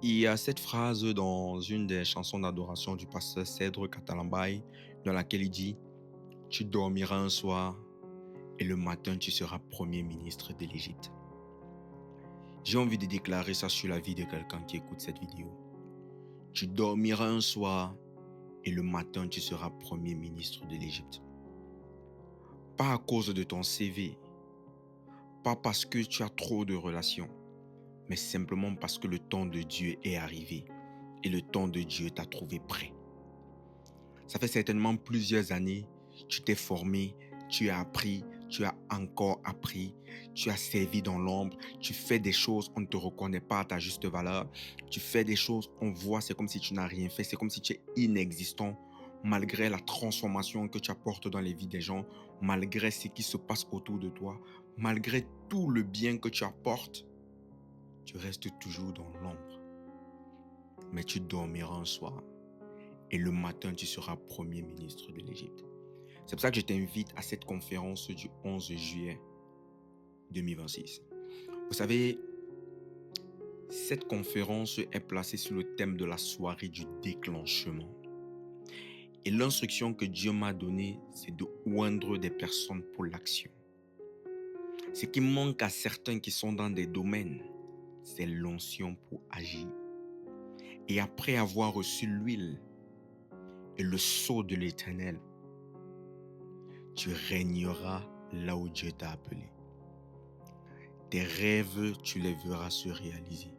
Il y a cette phrase dans une des chansons d'adoration du pasteur Cèdre Catalambay dans laquelle il dit: Tu dormiras un soir et le matin tu seras premier ministre de l'Égypte. J'ai envie de déclarer ça sur la vie de quelqu'un qui écoute cette vidéo. Tu dormiras un soir et le matin tu seras premier ministre de l'Égypte. Pas à cause de ton CV, pas parce que tu as trop de relations, mais simplement parce que le temps de Dieu est arrivé et le temps de Dieu t'a trouvé prêt. Ça fait certainement plusieurs années, tu t'es formé, tu as appris, tu as encore appris, tu as servi dans l'ombre, tu fais des choses, on ne te reconnaît pas à ta juste valeur, tu fais des choses, on voit, c'est comme si tu n'as rien fait, c'est comme si tu es inexistant, malgré la transformation que tu apportes dans les vies des gens, malgré ce qui se passe autour de toi, malgré tout le bien que tu apportes, tu restes toujours dans l'ombre. Mais tu dormiras un soir et le matin, tu seras premier ministre de l'Égypte. C'est pour ça que je t'invite à cette conférence du 11 juillet 2026. Vous savez, cette conférence est placée sous le thème de la soirée du déclenchement. Et l'instruction que Dieu m'a donnée, c'est de oindre des personnes pour l'action. Ce qui manque à certains qui sont dans des domaines, c'est l'onction pour agir. Et après avoir reçu l'huile et le sceau de l'Éternel, tu régneras là où Dieu t'a appelé. Tes rêves, tu les verras se réaliser.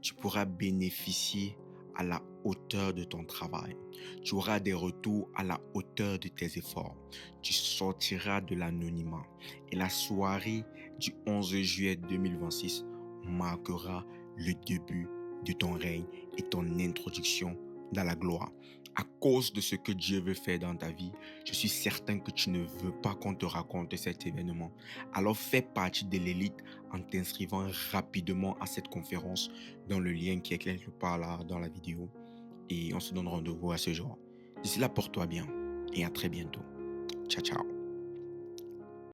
Tu pourras bénéficier à la hauteur de ton travail. Tu auras des retours à la hauteur de tes efforts. Tu sortiras de l'anonymat. Et la soirée du 11 juillet 2026 marquera le début de ton règne et ton introduction dans la gloire. À cause de ce que Dieu veut faire dans ta vie, je suis certain que tu ne veux pas qu'on te raconte cet événement. Alors fais partie de l'élite en t'inscrivant rapidement à cette conférence dans le lien qui est quelque part là dans la vidéo. Et on se donne rendez-vous à ce jour. D'ici là, porte-toi bien et à très bientôt. Ciao, ciao.